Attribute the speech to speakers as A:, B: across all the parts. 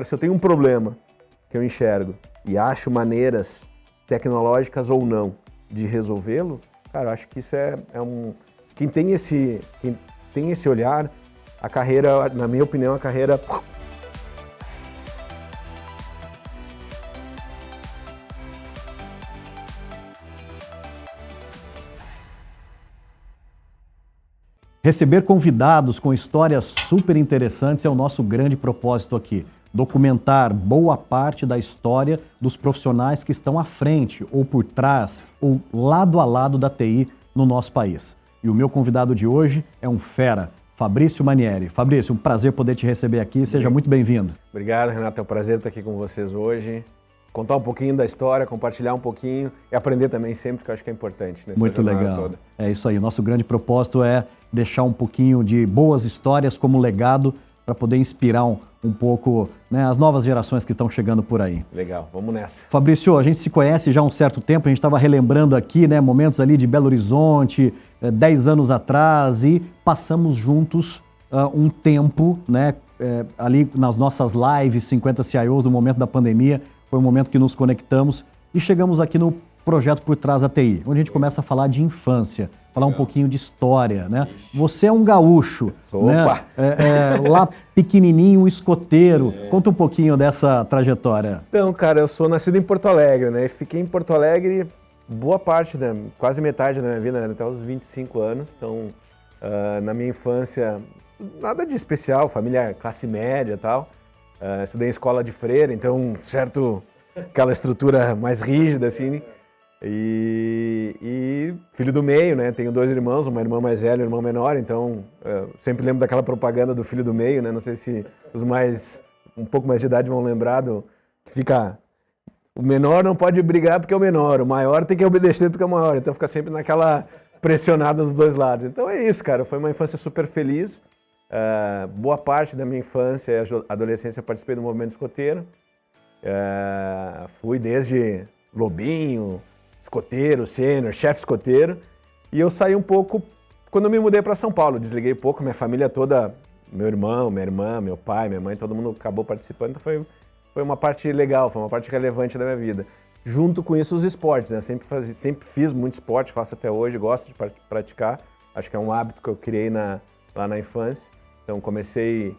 A: Se eu tenho um problema que eu enxergo e acho maneiras tecnológicas ou não de resolvê-lo, cara, eu acho que isso quem tem esse olhar, a carreira, na minha opinião, a carreira...
B: Receber convidados com histórias super interessantes é o nosso grande propósito aqui. Documentar boa parte da história dos profissionais que estão à frente, ou por trás, ou lado a lado da TI no nosso país. E o meu convidado de hoje é um fera, Fabrício Manieri. Fabrício, um prazer poder te receber aqui, seja muito bem-vindo.
A: Obrigado, Renato, é um prazer estar aqui com vocês hoje. Contar um pouquinho da história, compartilhar um pouquinho e aprender também sempre, que eu acho que é importante nessa
B: Muito
A: jornada
B: legal.
A: toda.
B: É isso aí, o nosso grande propósito é deixar um pouquinho de boas histórias como legado para poder inspirar um pouco, né, as novas gerações que estão chegando por aí.
A: Legal, vamos nessa.
B: Fabrício, a gente se conhece já há um certo tempo, a gente estava relembrando aqui, né, momentos ali de Belo Horizonte, 10 anos atrás, e passamos juntos um tempo, né, ali nas nossas lives 50 CIOs no momento da pandemia, foi um momento que nos conectamos e chegamos aqui no projeto Por Trás da TI, onde a gente começa a falar de infância, falar um pouquinho de história, né? Você é um gaúcho, né? Lá pequenininho, escoteiro. Conta um pouquinho dessa trajetória.
A: Então, cara, eu sou nascido em Porto Alegre, né? Fiquei em Porto Alegre boa parte, quase metade da minha vida, né? Até os 25 anos. Então, na minha infância, nada de especial, família classe média e tal. Estudei em escola de freira, então, aquela estrutura mais rígida, assim. E filho do meio, né? Tenho 2 irmãos, uma irmã mais velha e um irmão menor, então sempre lembro daquela propaganda do filho do meio, né? Não sei se os um pouco mais de idade vão lembrar que fica... O menor não pode brigar porque é o menor, o maior tem que obedecer porque é o maior, então fica sempre naquela pressionada dos dois lados. Então é isso, cara, foi uma infância super feliz. Boa parte da minha infância e adolescência eu participei do movimento escoteiro. Fui desde lobinho, escoteiro, sênior, chefe escoteiro, e eu saí um pouco quando eu me mudei para São Paulo. Desliguei pouco, minha família toda, meu irmão, minha irmã, meu pai, minha mãe, todo mundo acabou participando, então foi uma parte legal, foi uma parte relevante da minha vida. Junto com isso, os esportes, né? Sempre fiz muito esporte, faço até hoje, gosto de praticar, acho que é um hábito que eu criei lá na infância. Então comecei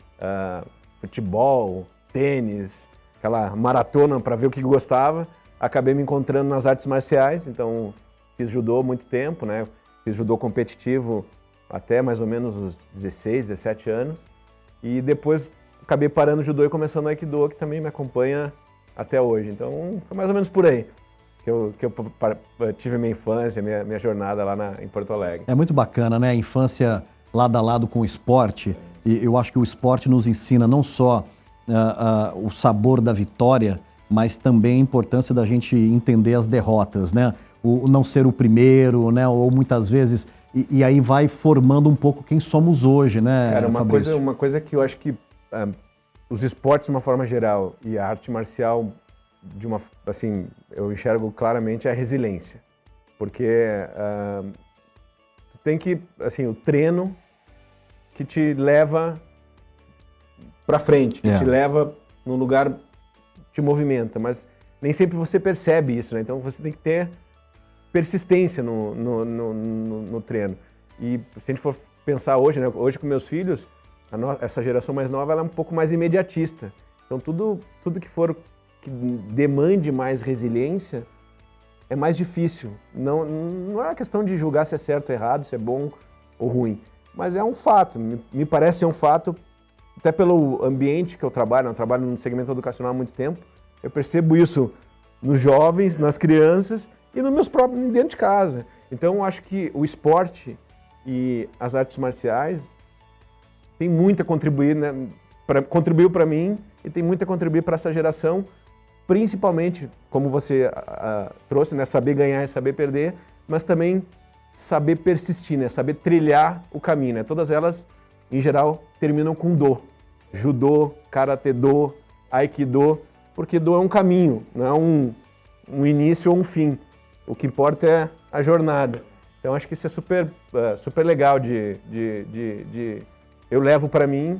A: futebol, tênis, aquela maratona para ver o que gostava. Acabei me encontrando nas artes marciais, então fiz judô há muito tempo, né? Fiz judô competitivo até mais ou menos os 16, 17 anos. E depois acabei parando o judô e começando o aikido, que também me acompanha até hoje. Então foi mais ou menos por aí que eu tive minha infância, minha jornada lá em Porto Alegre.
B: É muito bacana, né? A infância lado a lado com o esporte. E eu acho que o esporte nos ensina não só o sabor da vitória, mas também a importância da gente entender as derrotas, né? O não ser o primeiro, né? Ou muitas vezes... E aí vai formando um pouco quem somos hoje, né,
A: Cara,
B: Fabrício?
A: uma coisa que eu acho que os esportes, de uma forma geral, e a arte marcial, eu enxergo claramente a resiliência. Porque tu tem que, o treino que te leva para frente, que te leva num lugar... te movimenta, mas nem sempre você percebe isso, né? Então você tem que ter persistência no treino. E se a gente for pensar hoje, né? Hoje com meus filhos, essa geração mais nova ela é um pouco mais imediatista. Então tudo que demande mais resiliência é mais difícil. Não é uma questão de julgar se é certo ou errado, se é bom ou ruim, mas é um fato, me parece ser um fato. Até pelo ambiente que eu trabalho no segmento educacional há muito tempo, eu percebo isso nos jovens, nas crianças e nos meus próprios dentro de casa. Então, eu acho que o esporte e as artes marciais têm muito a contribuir, né? Contribuiu para mim e tem muito a contribuir para essa geração, principalmente, como você trouxe, né? Saber ganhar e saber perder, mas também saber persistir, né? Saber trilhar o caminho, né? Todas elas, em geral, terminam com do. Judô, karatê-do, aikido, porque do é um caminho, não é um início ou um fim. O que importa é a jornada. Então acho que isso é super legal eu levo para mim,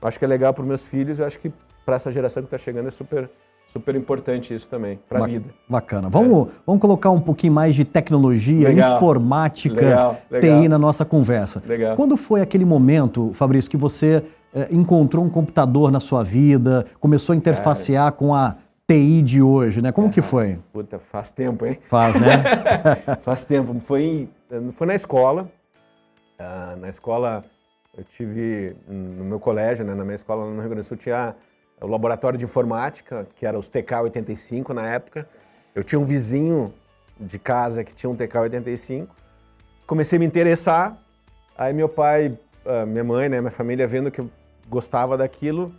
A: acho que é legal para os meus filhos, acho que para essa geração que está chegando é super importante isso também, para a vida.
B: Bacana. Vamos colocar um pouquinho mais de tecnologia, informática, TI na nossa conversa.
A: Legal.
B: Quando foi aquele momento, Fabrício, que você encontrou um computador na sua vida, começou a interfacear com a TI de hoje, né? Como que foi?
A: Puta, faz tempo, hein?
B: Faz, né?
A: Faz tempo. Foi na escola. Na escola, eu tive, no meu colégio, né, na minha escola no Rio Grande do Sul, tinha o laboratório de informática, que era os TK-85 na época. Eu tinha um vizinho de casa que tinha um TK-85. Comecei a me interessar. Aí meu pai, minha mãe, né, minha família, vendo que eu gostava daquilo,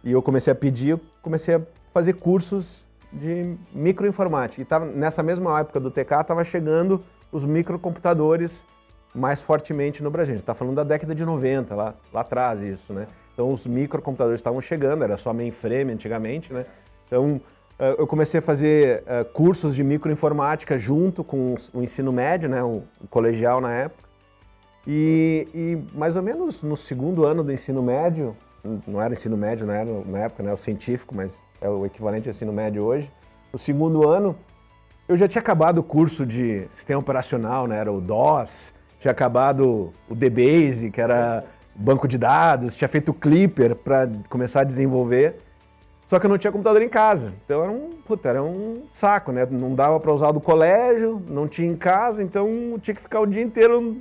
A: e eu comecei a pedir, eu comecei a fazer cursos de microinformática. E nessa mesma época do TK, estava chegando os microcomputadores mais fortemente no Brasil. A gente está falando da década de 90, lá atrás isso, né? Então os microcomputadores estavam chegando, era só mainframe antigamente, né? Então eu comecei a fazer cursos de microinformática junto com o ensino médio, né? O colegial na época. E mais ou menos no segundo ano do ensino médio, não era ensino médio, não era na época, né? O científico, mas é o equivalente ao ensino médio hoje. No segundo ano, eu já tinha acabado o curso de sistema operacional, né? Era o DOS, tinha acabado o DBase, que era banco de dados, tinha feito o Clipper para começar a desenvolver, só que eu não tinha computador em casa, então era um saco, né? Não dava para usar do colégio, não tinha em casa, então eu tinha que ficar o dia inteiro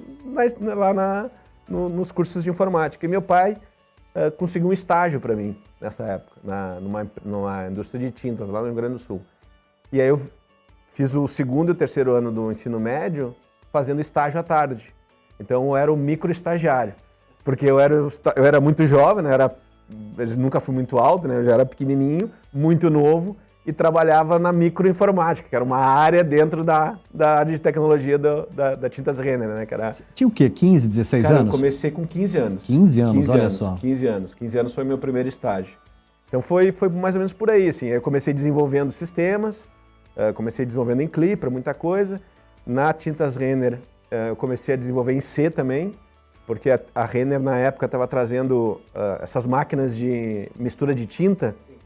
A: lá nos cursos de informática. E meu pai conseguiu um estágio para mim nessa época, numa indústria de tintas lá no Rio Grande do Sul. E aí eu fiz o segundo e o terceiro ano do ensino médio fazendo estágio à tarde. Então eu era o microestagiário, porque eu era muito jovem, né? Eu nunca fui muito alto, né? Eu já era pequenininho, muito novo, e trabalhava na microinformática, que era uma área dentro da área de tecnologia da Tintas Renner, né? Que era...
B: Tinha o quê? 15, 16 anos?
A: Eu comecei com 15 anos.
B: 15 anos, olha só.
A: 15 anos. 15 anos foi meu primeiro estágio. Então foi mais ou menos por aí, assim. Eu comecei desenvolvendo sistemas, comecei desenvolvendo em Clipper, muita coisa. Na Tintas Renner, eu comecei a desenvolver em C também, porque a Renner na época estava trazendo essas máquinas de mistura de tinta. Sim.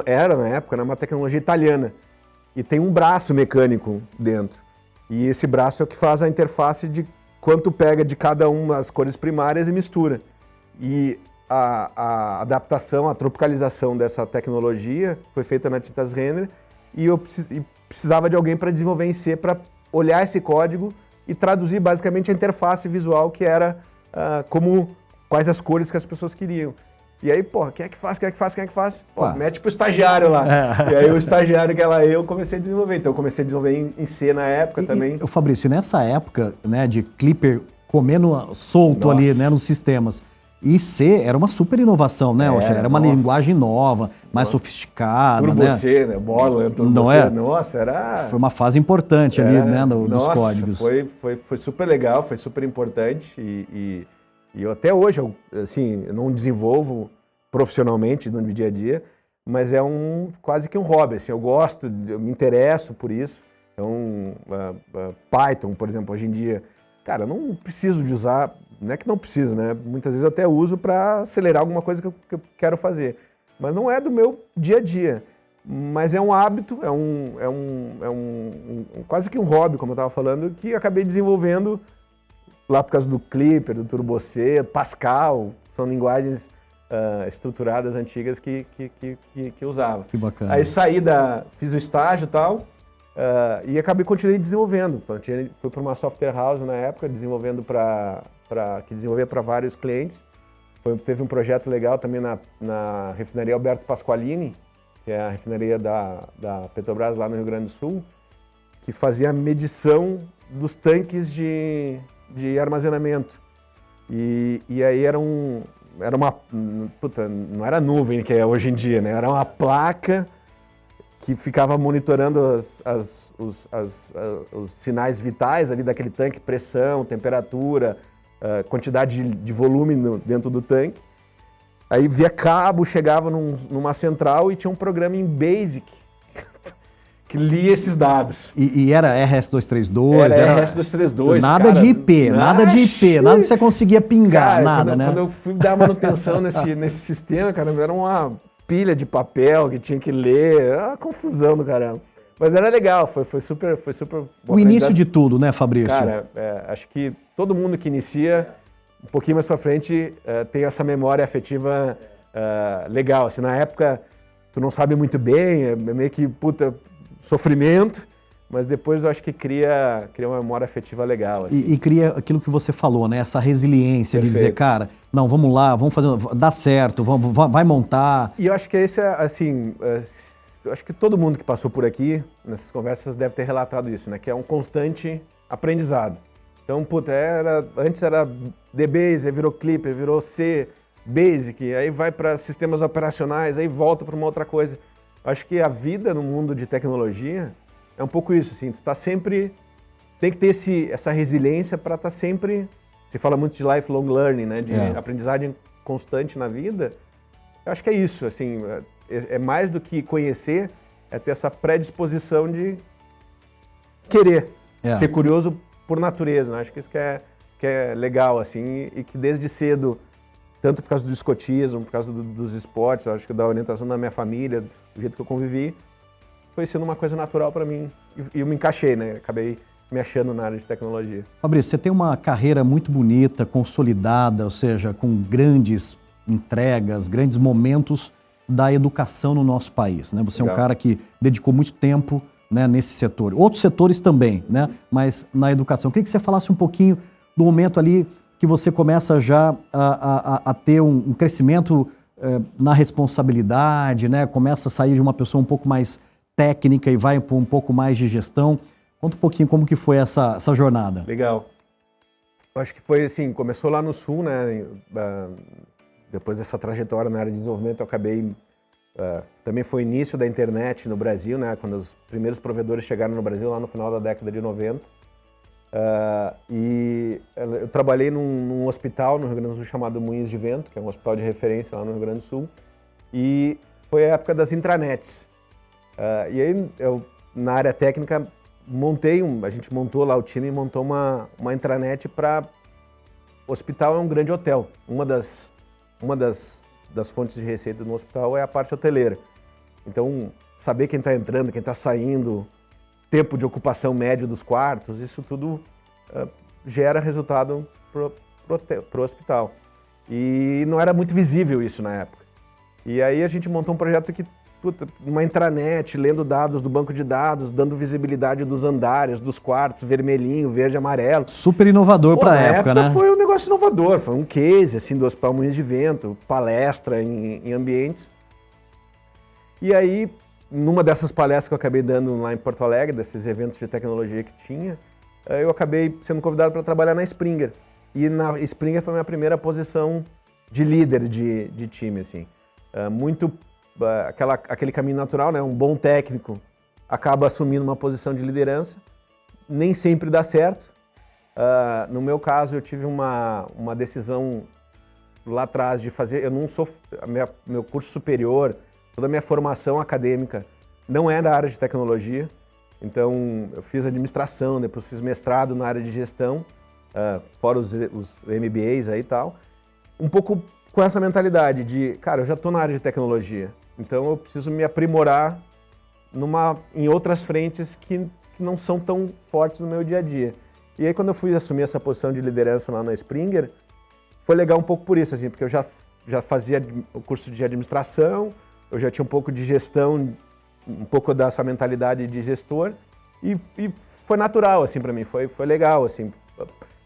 A: Era na época, né, uma tecnologia italiana, e tem um braço mecânico dentro. E esse braço é o que faz a interface de quanto pega de cada uma das cores primárias e mistura. E a adaptação, a tropicalização dessa tecnologia foi feita na Tintas Renner, e eu precisava de alguém para desenvolver em C, para olhar esse código e traduzir basicamente a interface visual, que era quais as cores que as pessoas queriam. E aí, pô, quem é que faz? Pô, mete pro estagiário lá. E aí o estagiário que eu comecei a desenvolver. Então eu comecei a desenvolver em C na época também.
B: E, Fabrício, nessa época, né, de Clipper comendo solto ali, né, nos sistemas, e C era uma super inovação, né? Era uma linguagem nova, mais sofisticada,
A: Turbo
B: né?
A: C, né? Borland, Turbo
B: não
A: C.
B: É?
A: Nossa, era...
B: Foi uma fase importante ali, né, dos códigos.
A: Foi super legal, foi super importante e eu até hoje, eu não desenvolvo profissionalmente no dia a dia, mas é quase que um hobby, assim, eu gosto, eu me interesso por isso. Então, Python, por exemplo, hoje em dia, cara, eu não preciso de usar, não é que não preciso, né? Muitas vezes eu até uso para acelerar alguma coisa que eu quero fazer, mas não é do meu dia a dia. Mas é um hábito, quase que um hobby, como eu estava falando, que eu acabei desenvolvendo lá por causa do Clipper, do Turbo C, Pascal, são linguagens estruturadas antigas que eu usava.
B: Que bacana.
A: Aí fiz o estágio e tal, e continuei desenvolvendo. Fui para uma software house na época, desenvolvendo que desenvolvia para vários clientes. Teve um projeto legal também na refinaria Alberto Pasqualini, que é a refinaria da Petrobras lá no Rio Grande do Sul, que fazia a medição dos tanques de armazenamento. E aí era uma... Puta, não era nuvem que é hoje em dia, né? Era uma placa que ficava monitorando os sinais vitais ali daquele tanque, pressão, temperatura, quantidade de volume dentro do tanque. Aí via cabo, chegava numa central e tinha um programa em BASIC que lia esses dados.
B: E era RS-232?
A: Era RS-232,
B: nada de IP, nada que você conseguia pingar,
A: cara,
B: nada, né?
A: Quando eu fui dar manutenção nesse sistema, cara, era pilha de papel que tinha que ler, confusão do caramba. Mas era legal, foi super
B: o início de tudo, né, Fabrício?
A: Cara, acho que todo mundo que inicia, um pouquinho mais pra frente, tem essa memória afetiva legal. Assim, na época, tu não sabe muito bem, é meio que, sofrimento, mas depois eu acho que cria uma memória afetiva legal. Assim.
B: E cria aquilo que você falou, né? Essa resiliência. Perfeito. De dizer, cara, não, vamos lá, vamos fazer, dá certo, vai montar.
A: E eu acho que esse assim... Eu acho que todo mundo que passou por aqui, nessas conversas, deve ter relatado isso, né? Que é um constante aprendizado. Então, antes era DBase, aí virou Clipper, virou C, Basic, aí vai para sistemas operacionais, aí volta para uma outra coisa. Eu acho que a vida no mundo de tecnologia é um pouco isso, assim, tu tá sempre... Tem que ter essa resiliência para estar sempre... Se fala muito de lifelong learning, né? De aprendizagem constante na vida. Eu acho que é isso, assim... É mais do que conhecer, é ter essa predisposição de querer, ser curioso por natureza, né? Acho que isso que é legal, assim, e que desde cedo, tanto por causa do escotismo, por causa dos esportes, acho que da orientação da minha família, do jeito que eu convivi, foi sendo uma coisa natural para mim, e eu me encaixei, né? Acabei me achando na área de tecnologia.
B: Fabrício, você tem uma carreira muito bonita, consolidada, ou seja, com grandes entregas, grandes momentos da educação no nosso país, né? Você é um cara que dedicou muito tempo, né, nesse setor. Outros setores também, né? Mas na educação. Eu queria que você falasse um pouquinho do momento ali que você começa já a ter um crescimento na responsabilidade, né? Começa a sair de uma pessoa um pouco mais técnica e vai para um pouco mais de gestão. Conta um pouquinho como que foi essa jornada.
A: Legal. Eu acho que foi assim, começou lá no Sul, né? Depois dessa trajetória na área de desenvolvimento, eu acabei... também foi o início da internet no Brasil, né? Quando os primeiros provedores chegaram no Brasil, lá no final da década de 90. E eu trabalhei num hospital no Rio Grande do Sul chamado Moinhos de Vento, que é um hospital de referência lá no Rio Grande do Sul. E foi a época das intranets. E aí, na área técnica, a gente montou lá o time e montou uma intranet para... O hospital é um grande hotel. Uma das fontes de receita no hospital é a parte hoteleira. Então, saber quem está entrando, quem está saindo, tempo de ocupação médio dos quartos, isso tudo gera resultado pro hospital. E não era muito visível isso na época. E aí a gente montou um projeto que, uma intranet, lendo dados do banco de dados, dando visibilidade dos andares, dos quartos, vermelhinho, verde, amarelo.
B: Super inovador para a época, né?
A: Foi um negócio inovador, foi um case assim, do Hospital Moinhos de Vento, palestra em ambientes. E aí, numa dessas palestras que eu acabei dando lá em Porto Alegre, desses eventos de tecnologia que tinha, eu acabei sendo convidado para trabalhar na Springer. E na Springer foi a minha primeira posição de líder de time, assim. Aquele caminho natural, né? Um bom técnico acaba assumindo uma posição de liderança, nem sempre dá certo. No meu caso, eu tive uma decisão lá atrás de fazer... Eu não sou... Meu curso superior, toda a minha formação acadêmica não é da área de tecnologia. Então, eu fiz administração, depois fiz mestrado na área de gestão, fora os MBAs aí e tal. Um pouco com essa mentalidade de, cara, eu já estou na área de tecnologia, então eu preciso me aprimorar em outras frentes que não são tão fortes no meu dia a dia. E aí, quando eu fui assumir essa posição de liderança lá na Springer, foi legal um pouco por isso, assim, porque eu já fazia o curso de administração, eu já tinha um pouco de gestão, um pouco dessa mentalidade de gestor, e foi natural, assim, para mim, foi legal, assim.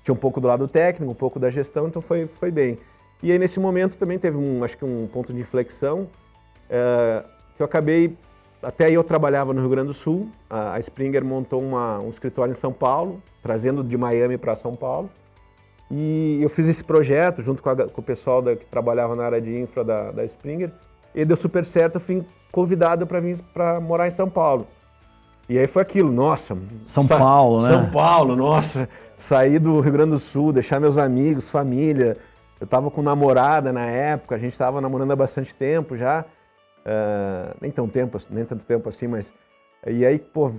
A: Tinha um pouco do lado técnico, um pouco da gestão, então foi bem. E aí, nesse momento, também teve acho que um ponto de inflexão, que eu acabei... Até aí eu trabalhava no Rio Grande do Sul, a Springer montou um escritório em São Paulo, trazendo de Miami para São Paulo, e eu fiz esse projeto junto com o pessoal que trabalhava na área de infra da Springer, e deu super certo, eu fui convidado para vir para morar em São Paulo. E aí foi aquilo, nossa...
B: São Paulo, né?
A: São Paulo, nossa! Sair do Rio Grande do Sul, deixar meus amigos, família. Eu estava com namorada na época, a gente estava namorando há bastante tempo já. Nem tanto tempo assim, mas... E aí, pô,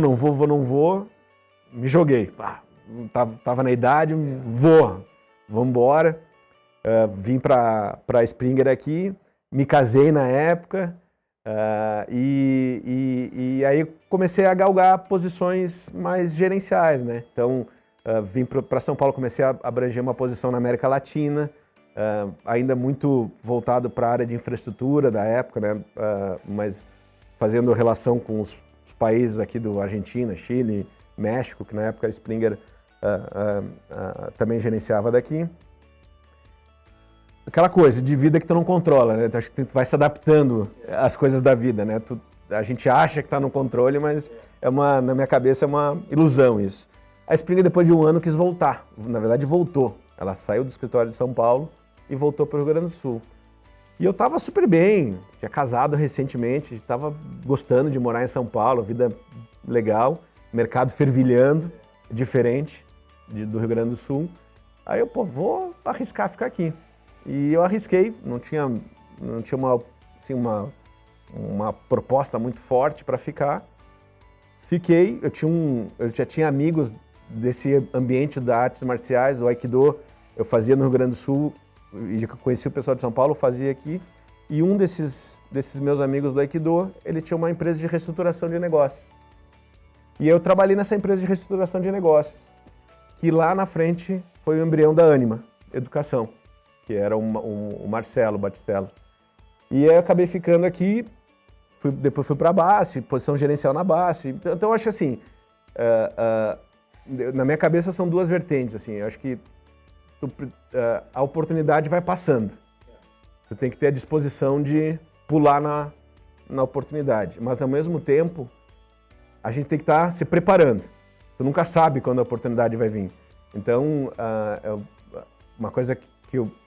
A: não vou, me joguei. Tava na idade, vamos embora. Vim para a Springer aqui, me casei na época e aí comecei a galgar posições mais gerenciais, né? Então, vim para São Paulo, comecei a abranger uma posição na América Latina, ainda muito voltado para a área de infraestrutura da época, né? Mas fazendo relação com os países aqui do Argentina, Chile, México, que na época a Springer também gerenciava daqui. Aquela coisa de vida que tu não controla, né? Tu acho que tu vai se adaptando às coisas da vida, né? A gente acha que está no controle, mas na minha cabeça é uma ilusão isso. A Springer, depois de um ano, quis voltar. Na verdade, voltou. Ela saiu do escritório de São Paulo e voltou para o Rio Grande do Sul. E eu estava super bem, tinha casado recentemente, estava gostando de morar em São Paulo, vida legal, mercado fervilhando, diferente do Rio Grande do Sul. Aí eu, vou arriscar ficar aqui. E eu arrisquei, não tinha uma proposta muito forte para ficar. Fiquei, eu já tinha amigos desse ambiente das artes marciais, do Aikido, eu fazia no Rio Grande do Sul, e conheci o pessoal de São Paulo, fazia aqui. E um desses meus amigos do Aikido, ele tinha uma empresa de reestruturação de negócios. E eu trabalhei nessa empresa de reestruturação de negócios, que lá na frente foi o embrião da Anima Educação, que era o Marcelo Batistello. E aí eu acabei ficando aqui, depois fui para a BASF, posição gerencial na BASF. Então eu acho assim, na minha cabeça são duas vertentes, assim, eu acho que a oportunidade vai passando. Tu tem que ter a disposição de pular na oportunidade, mas ao mesmo tempo a gente tem que estar se preparando. Tu nunca sabe quando a oportunidade vai vir. Então, uma coisa que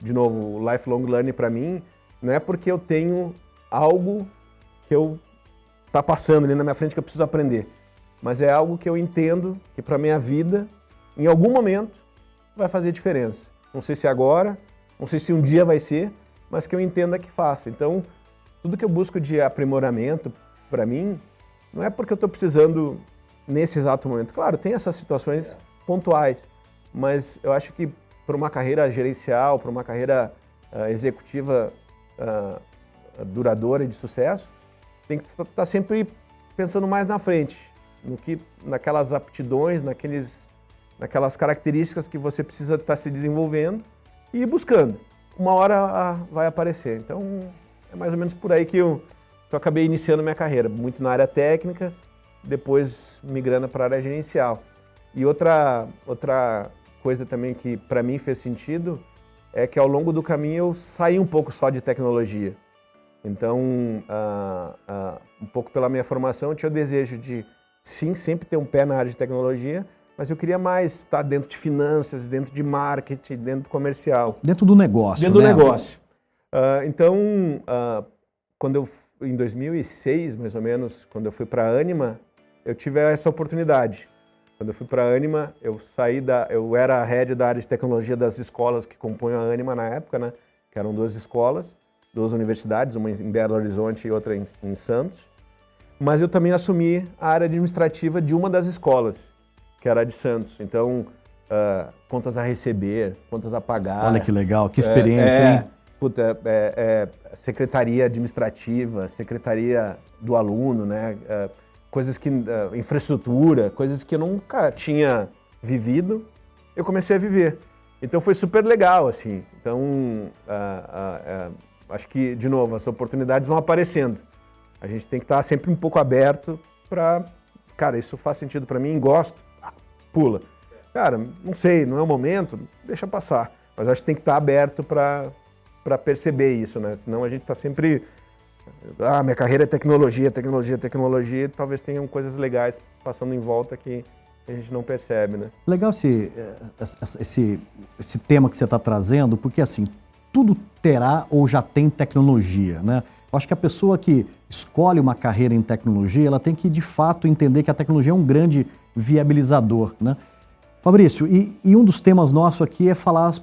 A: de novo, o lifelong learning para mim não é porque eu tenho algo que tá passando ali na minha frente que eu preciso aprender, mas é algo que eu entendo que para minha vida, em algum momento, vai fazer diferença. Não sei se agora, não sei se um dia vai ser, mas que eu entenda que faça. Então, tudo que eu busco de aprimoramento, para mim, não é porque eu estou precisando nesse exato momento. Claro, tem essas situações pontuais, mas eu acho que para uma carreira gerencial, para uma carreira executiva duradoura e de sucesso, tem que estar sempre pensando mais na frente, naquelas aptidões, naquelas características que você precisa estar se desenvolvendo e ir buscando. Uma hora vai aparecer. Então, é mais ou menos por aí que eu acabei iniciando minha carreira, muito na área técnica, depois migrando para a área gerencial. E outra coisa também que para mim fez sentido é que ao longo do caminho eu saí um pouco só de tecnologia. Então, um pouco pela minha formação, eu tinha o desejo de, sim, sempre ter um pé na área de tecnologia, mas eu queria mais estar dentro de finanças, dentro de marketing, dentro do comercial.
B: Dentro do negócio,
A: Dentro do negócio. Então, em 2006, mais ou menos, quando eu fui para a Anima, eu tive essa oportunidade. Quando eu fui para a Anima, eu era a head da área de tecnologia das escolas que compunham a Anima na época, né? Que eram 2 escolas, 2 universidades, uma em Belo Horizonte e outra em Santos. Mas eu também assumi a área administrativa de uma das escolas, que era a de Santos. Então, contas a receber, contas a pagar.
B: Olha que legal, que experiência, hein?
A: Secretaria administrativa, secretaria do aluno, né? Coisas que, infraestrutura, coisas que eu nunca tinha vivido, eu comecei a viver. Então foi super legal, assim. Então, acho que, de novo, as oportunidades vão aparecendo. A gente tem que estar sempre um pouco aberto para, cara, isso faz sentido para mim, gosto, pula. Cara, não sei, não é o momento, deixa passar. Mas acho que tem que estar aberto para perceber isso, né? Senão a gente está sempre... minha carreira é tecnologia, e talvez tenham coisas legais passando em volta que a gente não percebe, né?
B: Legal esse tema que você está trazendo, porque assim, tudo terá ou já tem tecnologia, né? Eu acho que a pessoa que escolhe uma carreira em tecnologia, ela tem que de fato entender que a tecnologia é um grande viabilizador, né? Fabrício, e um dos temas nossos aqui é falar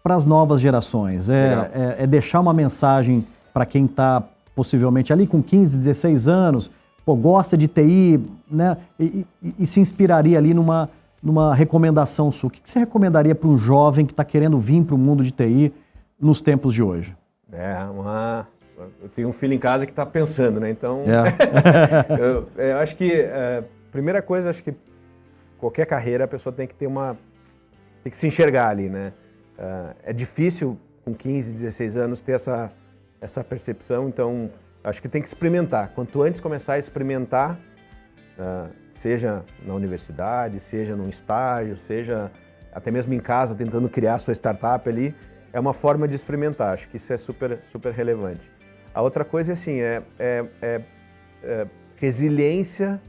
B: para as novas gerações, é deixar uma mensagem para quem está possivelmente ali com 15, 16 anos, gosta de TI, né, e se inspiraria ali numa recomendação sua. O que você recomendaria para um jovem que está querendo vir para o mundo de TI nos tempos de hoje?
A: eu tenho um filho em casa que está pensando, né? Então, eu acho que, primeira coisa, acho que qualquer carreira a pessoa tem que tem que se enxergar ali, né? É difícil com 15, 16 anos ter essa percepção, então acho que tem que experimentar. Quanto antes começar a experimentar, seja na universidade, seja num estágio, seja até mesmo em casa tentando criar sua startup ali, é uma forma de experimentar. Acho que isso é super, super relevante. A outra coisa assim, resiliência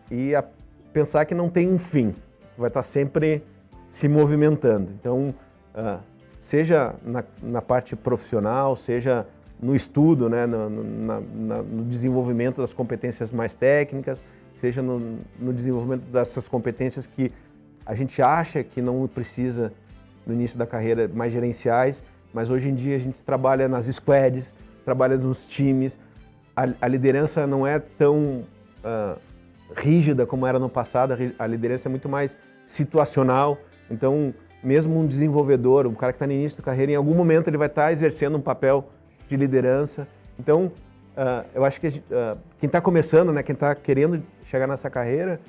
A: e pensar que não tem um fim, vai estar sempre se movimentando. Então, seja na parte profissional, seja no estudo, né, no desenvolvimento das competências mais técnicas, seja no desenvolvimento dessas competências que a gente acha que não precisa no início da carreira, mais gerenciais, mas hoje em dia a gente trabalha nas squads, trabalha nos times, a liderança não é tão rígida como era no passado, a liderança é muito mais situacional, então mesmo um desenvolvedor, um cara que está no início da carreira, em algum momento ele vai estar exercendo um papel de liderança. Então, eu acho que quem está começando, né, quem está querendo chegar nessa carreira,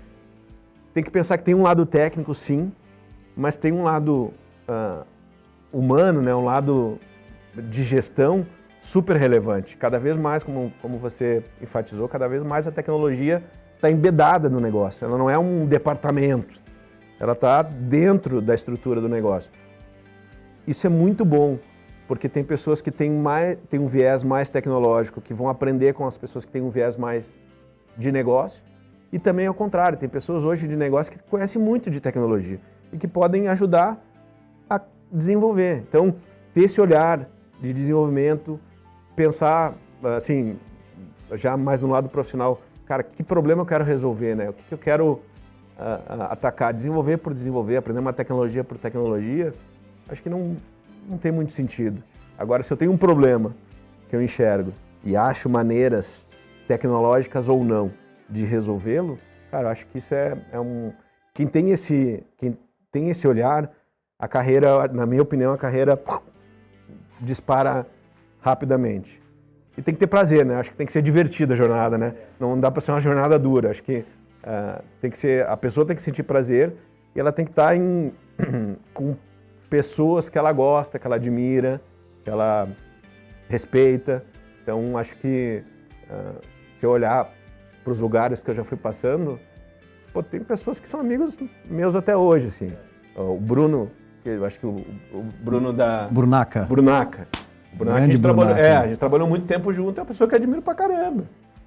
A: tem que pensar que tem um lado técnico, sim, mas tem um lado humano, né, um lado de gestão super relevante. Cada vez mais, como você enfatizou, cada vez mais a tecnologia está embedada no negócio. Ela não é um departamento, ela está dentro da estrutura do negócio. Isso é muito bom, porque tem pessoas que têm um viés mais tecnológico, que vão aprender com as pessoas que têm um viés mais de negócio, e também ao contrário, tem pessoas hoje de negócio que conhecem muito de tecnologia e que podem ajudar a desenvolver. Então, ter esse olhar de desenvolvimento, pensar, assim, já mais no lado profissional, cara, que problema eu quero resolver, né? O que eu quero atacar? Desenvolver por desenvolver, aprender uma tecnologia por tecnologia, acho que não tem muito sentido. Agora, se eu tenho um problema que eu enxergo e acho maneiras tecnológicas ou não de resolvê-lo, cara, eu acho que isso quem tem esse olhar, a carreira, na minha opinião, a carreira dispara rapidamente. E tem que ter prazer, né? Acho que tem que ser divertida a jornada, né? Não dá para ser uma jornada dura. Acho que a pessoa tem que sentir prazer e ela tem que estar com pessoas que ela gosta, que ela admira, que ela respeita. Então, acho que se eu olhar para os lugares que eu já fui passando, tem pessoas que são amigos meus até hoje, assim. O Bruno, eu acho que o Bruno da...
B: Brunaca.
A: A gente trabalhou muito tempo junto, é uma pessoa que eu admiro pra caramba.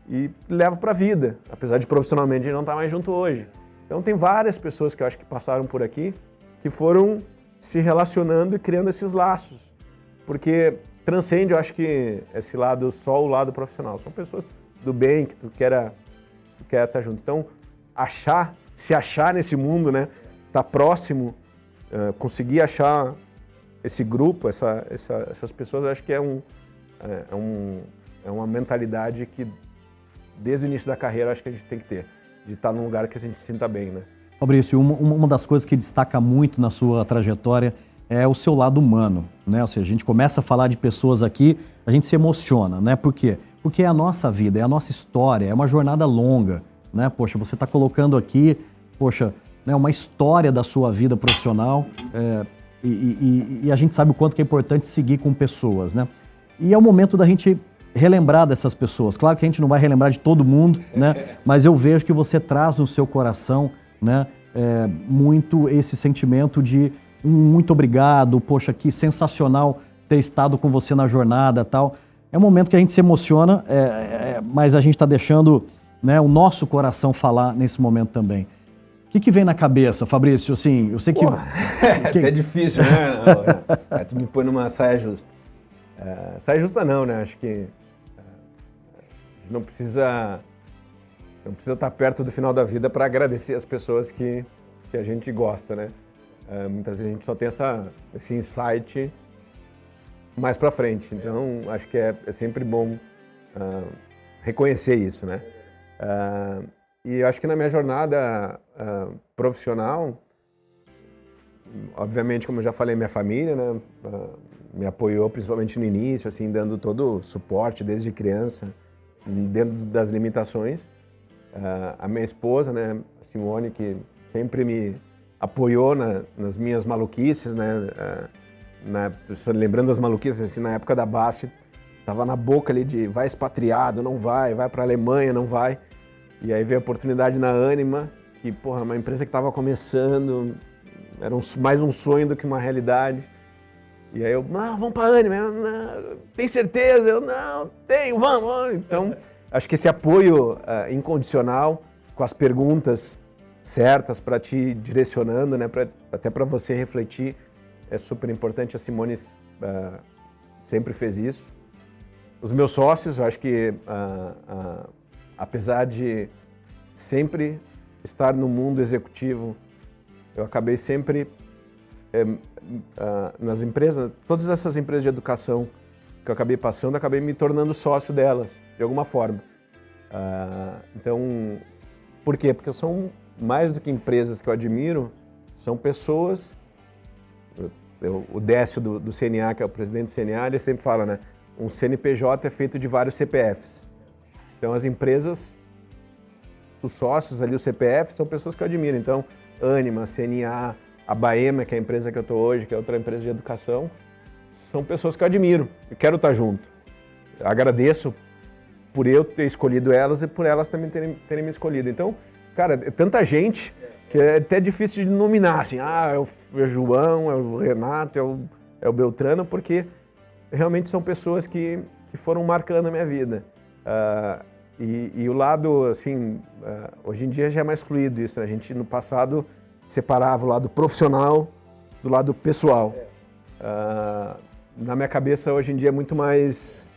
A: E levo pra vida, apesar de profissionalmente a gente não estar mais junto hoje. Então tem várias pessoas que eu acho que passaram por aqui, que foram se relacionando e criando esses laços. Porque transcende, eu acho que esse lado, só o lado profissional. São pessoas do bem, que tu quer estar junto. Então, se achar nesse mundo, né? Tá próximo, conseguir achar esse grupo, essas pessoas, eu acho que é uma mentalidade que, desde o início da carreira, eu acho que a gente tem que ter. De estar num lugar que a gente se sinta bem, né?
B: Fabrício, uma das coisas que destaca muito na sua trajetória é o seu lado humano, né? Ou seja, a gente começa a falar de pessoas aqui, a gente se emociona, né? Por quê? Porque é a nossa vida, é a nossa história, é uma jornada longa, né? Poxa, você está colocando aqui, poxa, né, uma história da sua vida profissional e a gente sabe o quanto que é importante seguir com pessoas, né? E é o momento da gente relembrar dessas pessoas. Claro que a gente não vai relembrar de todo mundo, né? Mas eu vejo que você traz no seu coração, né, muito esse sentimento de muito obrigado, poxa, que sensacional ter estado com você na jornada e tal. É um momento que a gente se emociona, mas a gente está deixando, né, o nosso coração falar nesse momento também. O que vem na cabeça, Fabrício? Assim, eu sei que...
A: É difícil, né? Tu me põe numa saia justa. Saia justa não, né? Acho que a gente não precisa estar perto do final da vida para agradecer as pessoas que a gente gosta, né? Muitas vezes a gente só tem esse insight mais para frente. Então, acho que é sempre bom reconhecer isso, né? E eu acho que na minha jornada profissional, obviamente, como eu já falei, minha família, né? me apoiou principalmente no início, assim, dando todo o suporte desde criança, dentro das limitações. A minha esposa, né, a Simone, que sempre me apoiou nas minhas maluquices, né, lembrando das maluquices, assim, na época da Bast, tava na boca ali de vai expatriado, não vai para a Alemanha, não vai. E aí veio a oportunidade na Anima, que, porra, uma empresa que estava começando, era mais um sonho do que uma realidade. E aí eu, não, vamos para a Anima, tem certeza? Eu, não, tenho, vamos. Então, acho que esse apoio incondicional, com as perguntas certas para te direcionando, né, até para você refletir, é super importante. A Simone sempre fez isso. Os meus sócios, eu acho que apesar de sempre estar no mundo executivo, eu acabei sempre nas empresas, todas essas empresas de educação que eu acabei passando, eu acabei me tornando sócio delas, de alguma forma. Então, por quê? Porque são mais do que empresas que eu admiro, são pessoas. O Décio do CNA, que é o presidente do CNA, ele sempre fala, né? Um CNPJ é feito de vários CPFs. Então, as empresas, os sócios ali, o CPF, são pessoas que eu admiro. Então, Anima, CNA, a Baema, que é a empresa que eu estou hoje, que é outra empresa de educação, são pessoas que eu admiro e quero estar junto. Agradeço por eu ter escolhido elas e por elas também terem me escolhido. Então, cara, é tanta gente que é até difícil de nominar, assim, é o João, é o Renato, é o Beltrano, porque realmente são pessoas que foram marcando a minha vida. E o lado, assim, hoje em dia já é mais fluido isso, né? A gente, no passado, separava o lado profissional do lado pessoal. Na minha cabeça, hoje em dia, é muito mais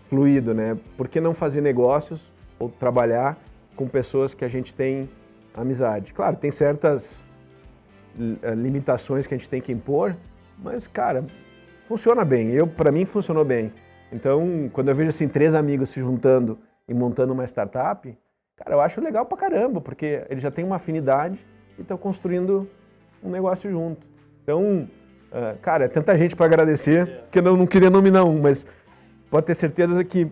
A: fluido, né? Por que não fazer negócios ou trabalhar com pessoas que a gente tem amizade? Claro, tem certas limitações que a gente tem que impor, mas, cara, funciona bem. Para mim, funcionou bem. Então, quando eu vejo, assim, 3 amigos se juntando e montando uma startup, cara, eu acho legal pra caramba, porque eles já têm uma afinidade e estão construindo um negócio junto. Então, cara, é tanta gente para agradecer que eu não queria nominar um, mas pode ter certeza que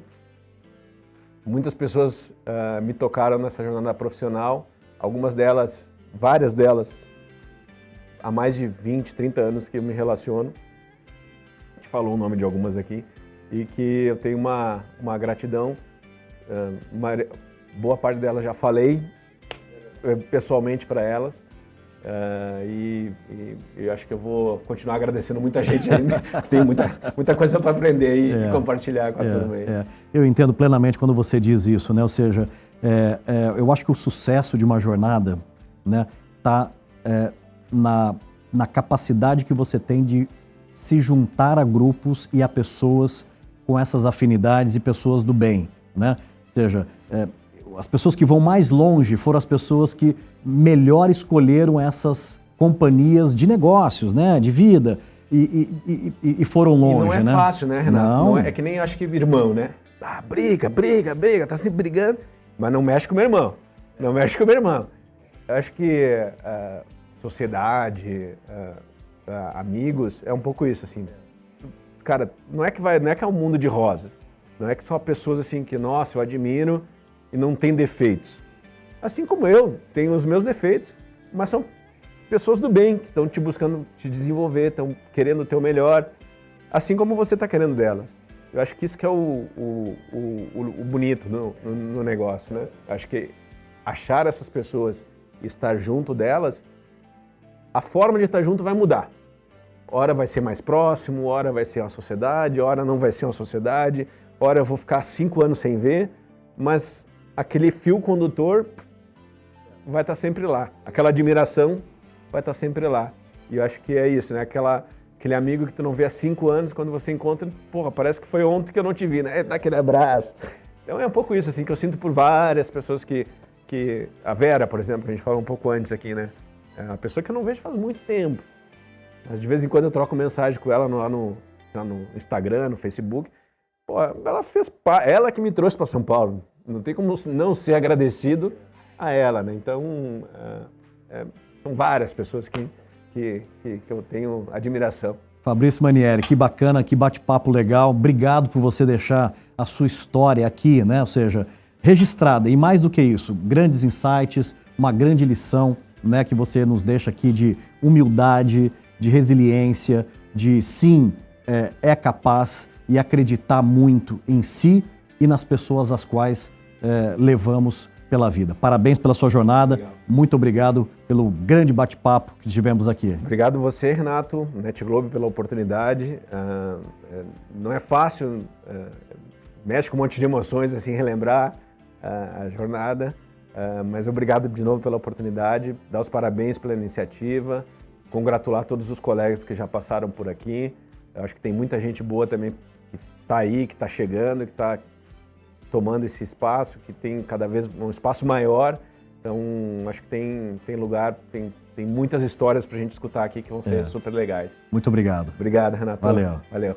A: muitas pessoas me tocaram nessa jornada profissional, algumas delas, várias delas, há mais de 20, 30 anos que eu me relaciono. A gente falou o nome de algumas aqui, e que eu tenho uma gratidão. Boa parte delas já falei pessoalmente para elas. E eu acho que eu vou continuar agradecendo muita gente ainda, tem muita coisa para aprender e compartilhar com a turma aí.
B: Eu entendo plenamente quando você diz isso, né? Ou seja, eu acho que o sucesso de uma jornada, né, tá na capacidade que você tem de se juntar a grupos e a pessoas com essas afinidades e pessoas do bem, né? Ou seja, as pessoas que vão mais longe foram as pessoas que melhor escolheram essas companhias de negócios, né, de vida, e foram longe, né?
A: E não é fácil, né, Renato?
B: Não.
A: É que nem, acho que irmão, né? Briga, tá sempre brigando, mas não mexe com o meu irmão. Não mexe com o meu irmão. Eu acho que sociedade, amigos, é um pouco isso, assim. Cara, não é que é um mundo de rosas. Não é que são pessoas assim que, nossa, eu admiro e não tem defeitos. Assim como eu, tenho os meus defeitos, mas são pessoas do bem, que estão te buscando te desenvolver, estão querendo o teu melhor, assim como você está querendo delas. Eu acho que isso que é o bonito no negócio, né? Eu acho que achar essas pessoas e estar junto delas, a forma de estar junto vai mudar. Hora vai ser mais próximo, hora vai ser uma sociedade, hora não vai ser uma sociedade, hora eu vou ficar 5 anos sem ver, mas aquele fio condutor vai estar sempre lá. Aquela admiração vai estar sempre lá. E eu acho que é isso, né? Aquele amigo que tu não vê há 5 anos, quando você encontra, porra, parece que foi ontem que eu não te vi, né? Dá aquele abraço. Então é um pouco isso, assim, que eu sinto por várias pessoas que... A Vera, por exemplo, que a gente falou um pouco antes aqui, né? É uma pessoa que eu não vejo faz muito tempo. Mas de vez em quando eu troco mensagem com ela lá no Instagram, no Facebook. Pô, ela que me trouxe para São Paulo. Não tem como não ser agradecido a ela, né? Então, são várias pessoas que eu tenho admiração.
B: Fabrício Manieri, que bacana, que bate-papo legal. Obrigado por você deixar a sua história aqui, né? Ou seja, registrada. E mais do que isso, grandes insights, uma grande lição, né, que você nos deixa aqui de humildade, de resiliência, de sim, é capaz e acreditar muito em si e nas pessoas às quais levamos pela vida. Parabéns pela sua jornada. Obrigado. Muito obrigado pelo grande bate-papo que tivemos aqui.
A: Obrigado você, Renato, NetGlobe, pela oportunidade. Não é fácil, mexe com um monte de emoções, assim, relembrar a jornada, mas obrigado de novo pela oportunidade, dar os parabéns pela iniciativa, congratular todos os colegas que já passaram por aqui. Eu acho que tem muita gente boa também que está aí, que está chegando, que está tomando esse espaço, que tem cada vez um espaço maior. Então, acho que tem lugar, tem muitas histórias para a gente escutar aqui que vão ser super legais.
B: Muito obrigado.
A: Obrigado, Renato.
B: Valeu.
A: Valeu.